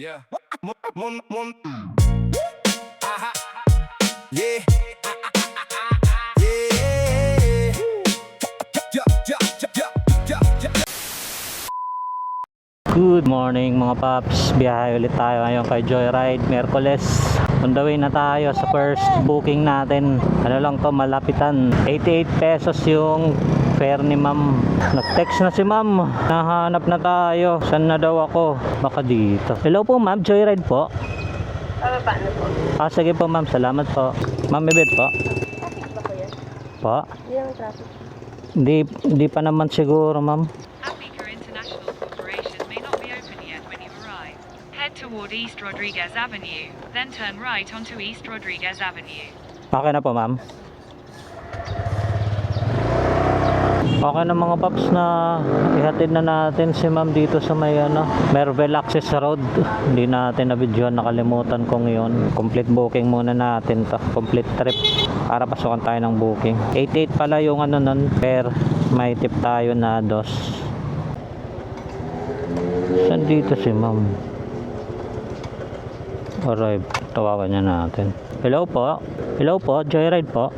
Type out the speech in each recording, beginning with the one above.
Yeah. Aha. Yeah. Yeah. Yeah. Good morning mga paps, biyahe ulit tayo ngayon kay Joyride, Miyerkules. On the way na tayo sa first booking natin. Ano lang to, malapitan, 88 pesos yung fare ni ma'am. Nag-text na si ma'am, nahanap na tayo, saan na daw ako, baka dito. Hello po ma'am, Joyride po. Paano po? Sige po ma'am, salamat po. Ma'am, may bed po? Traffic ba ko yan? Po? Hindi naman traffic. Hindi pa naman siguro ma'am. Apica International Corporation may not be open yet when you arrive. Head toward East Rodriguez Avenue, then turn right onto East Rodriguez Avenue. Okay na po ma'am. Okay na mga paps, na ihatid na natin si ma'am dito sa may Mervel Access Road. Hindi natin na-videoan, nakalimutan kong yun. Complete booking muna natin to, complete trip para pasukan tayo ng booking. 88 pala yung nun, per may tip tayo na dos. Saan dito si ma'am? Arrive, tawagan niya natin. Hello po, Joyride po.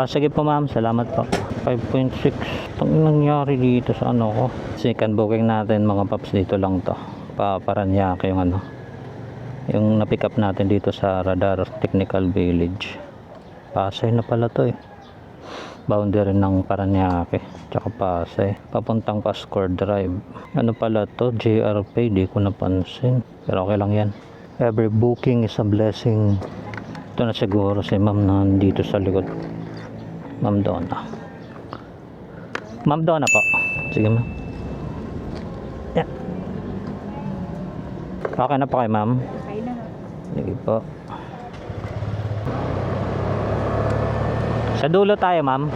Sige po ma'am, salamat po. 5.6. Itong nangyari dito sa ko. Second booking natin mga paps, dito lang to. Paranaque yung yung na-pick up natin dito sa Radar Technical Village. Pasay na pala to eh. Boundary ng Paranaque tsaka Pasay. Papuntang Pascor Drive. Ano pala to? JRP, di ko napansin. Pero okay lang yan. Every booking is a blessing. Ito na siguro si ma'am na dito sa likod. Ma'am Donna. Ma'am Donna po. Sige ma'am. Yeah. Okay na po kay ma'am. Okay na. Sige po. Sa dulo tayo ma'am.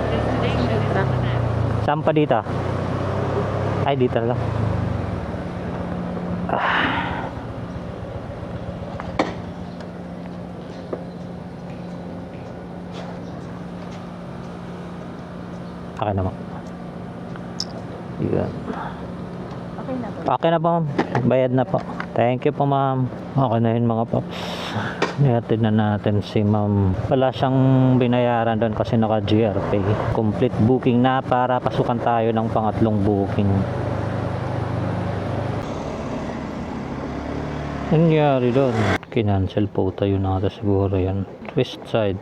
Destination is on the left. Saan pa dito? Ay, dito lang. Okay na ma'am. Yan. Okay na po. Okay na po ma'am. Bayad na po. Thank you po ma'am. Okay na yun mga paps. Ihatid na natin si ma'am. Wala siyang binayaran doon kasi naka GRP. Complete booking na para pasukan tayo ng pangatlong booking. Nangyari doon? Kinancel po tayo natin siguro yan. West Side,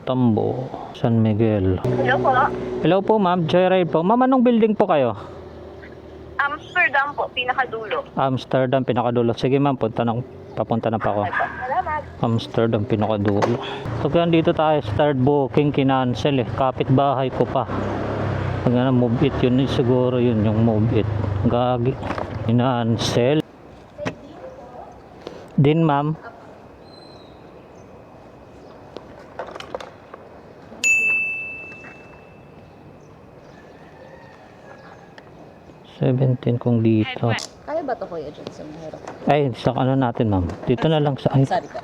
Tambo, San Miguel. Hello po. Hello po ma'am, Joyride po. Ma'am, anong building po kayo? Amsterdam po, pinakadulo. Amsterdam, pinakadulo. Sige ma'am, papunta na pa ako. Salamat. Amsterdam, pinakadulo. So kaya dito tayo, start booking, kinancel eh. Kapitbahay ko pa. Pag move it, yun siguro yun, yung move it. Gagi. Kinancel. Din ma'am. $17 kung Head dito. west. Kaya ba ito kuya dyan sa mahirap? Ay, sa natin ma'am. Dito na lang sa... Ay, Sorry ka.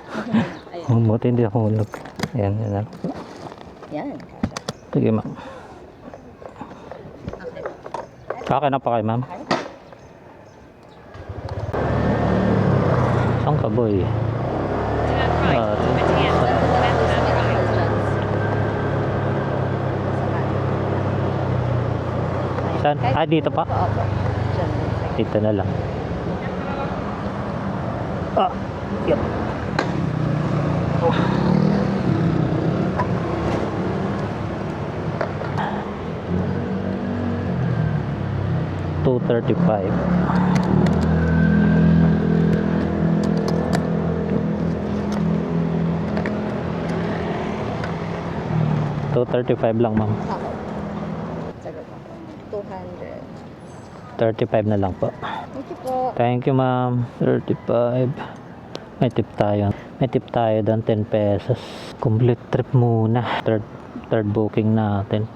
Ayan. buti hindi ako hulog. Ayan, yan na. Yan. Sige ma'am. Okay na pa kayo ma'am? Saan ka boy? Turn right onto Matienzo, then turn right. Saan? Ah, dito pa? Opo. Dyan. Dito na lang. Ah, yep. Oh. $235. $235 lang ma'am. Ako. Sagot ako. 35 na lang po.200. Thank you po. Thank you ma'am. 35. May tip tayo. May tip tayo doon, 10 pesos. Complete trip muna. Third booking natin.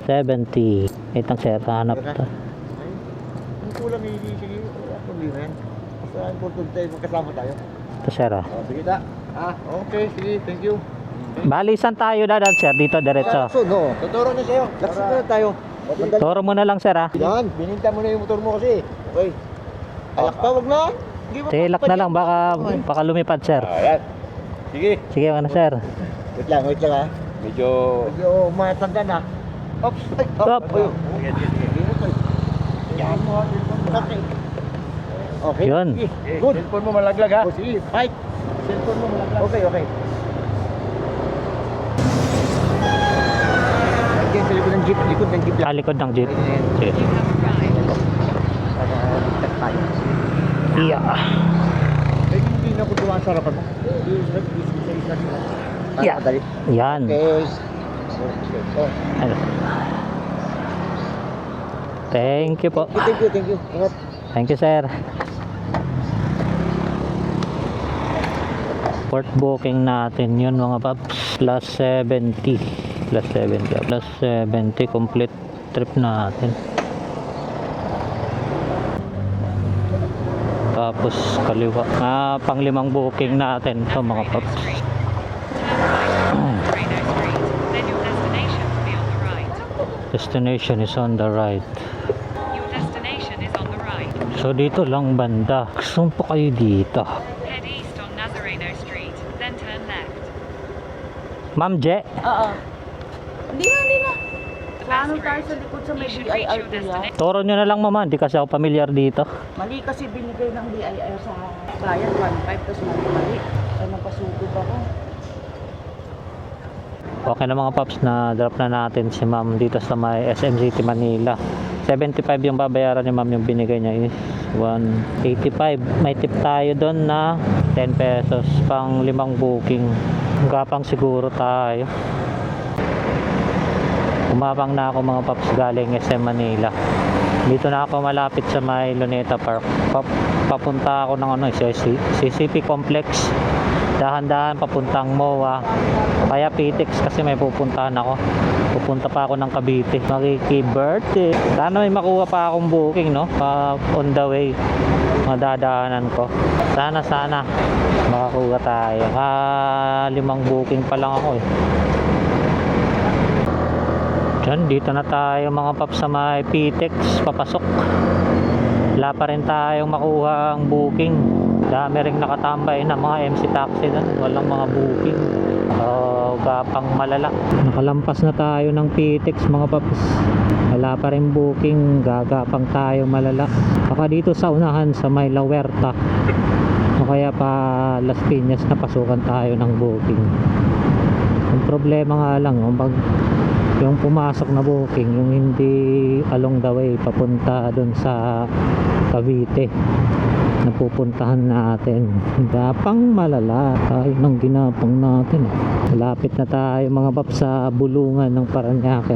70. Itang sir, hanap to. Ang kulang hindi sige, wala problema yan. Basta important tayo, magkasama tayo. Ito sir ah. Sige ta. Okay, sige, thank you. Bali, saan tayo dadaan, sir? Dito, diretso. Lakson, no. Tuturo na sa'yo. Lakson na tayo. Madali. Turo mo na lang, sir, ha? Yan, bininta mo na yung motor mo kasi. Okay. Alak pa, wag na. Hindi mo Tilak na lang, baka lumipad, sir. Ayan. Sige. Sige, ano, sir? Wait lang ha. Medyo matanda na. Ops. Ay, Stop. Ayun. Sige. Yan mo. Okay. Okay. Yun. Sige. Good. Cellphone mo malaglag ha. Sige, fight. Cellphone mo malaglag. Okay, okay. Nandiyan sa likod ng jeep, likod ng jeep lang. Likod ng jeep. Sige. You have arrived. Para ligtas tayo. Yeah. Eh, hindi na ako dumaan sa harapan mo. Isa-isa sila. Yeah. Madali. Yan. Okay. Oh. Ano? Thank you po. Thank you, thank you. Ingat. Thank you, sir. Port booking natin yun, mga paps. Plus 70. Plus 70. Plus 70. Complete trip natin. Tapos kaliwa. Panglimang booking natin to, mga paps. Street. Turn right on Reno Street. Then your destination will be on the right. Destination is on the right. Your destination is on the right. So dito lang banda. Gusto po kayo dito. Head east on Nazareno Street. Then turn left. Ma'am Je, Oo. Hindi na. The Paano best tayo sa route. likod sa You may should reach BIR your kuya? destination. turo nyo na lang mama. Hindi kasi ako familiar dito. Mali kasi binigay ng BIR sa bayan 1.5 tapos mali. Ay napasugod ako. Okay na mga paps, na drop na natin si ma'am dito sa may SM City Manila. 75 yung babayaran ni ma'am, yung binigay niya is 185. May tip tayo doon na 10 pesos pang 5 booking. Gapang siguro tayo. Umabang na ako mga paps galing SM Manila. Dito na ako malapit sa may Luneta Park. Papunta ako ng CCP Complex. Dahan-dahan papuntang MOA. Kaya PTEX kasi may pupuntahan ako. Pupunta pa ako ng Cavite. Makiki-birthday. Sana may makuha pa akong booking, no? On the way. Madadaanan ko. Sana makakuha tayo. 5 booking pa lang ako eh. Diyan, dito na tayo mga paps sa may PTEX. Papasok. Wala pa rin tayong makuha ang booking. Dami ring nakatambay na mga MC taxi doon. Walang mga booking. Gapang malala. Nakalampas na tayo ng PTEX mga paps. Wala pa rin booking. Gagapang tayo malala. Baka dito sa unahan sa may La Huerta. O kaya pa Las Piñas na pasukan tayo ng booking. Ang problema nga lang, yung pumasok na booking, yung hindi along the way papunta doon sa Cavite na pupuntahan natin. Gapang malala tayo ng ginapang natin. Malapit na tayo mga paps sa bulungan ng Paranaque.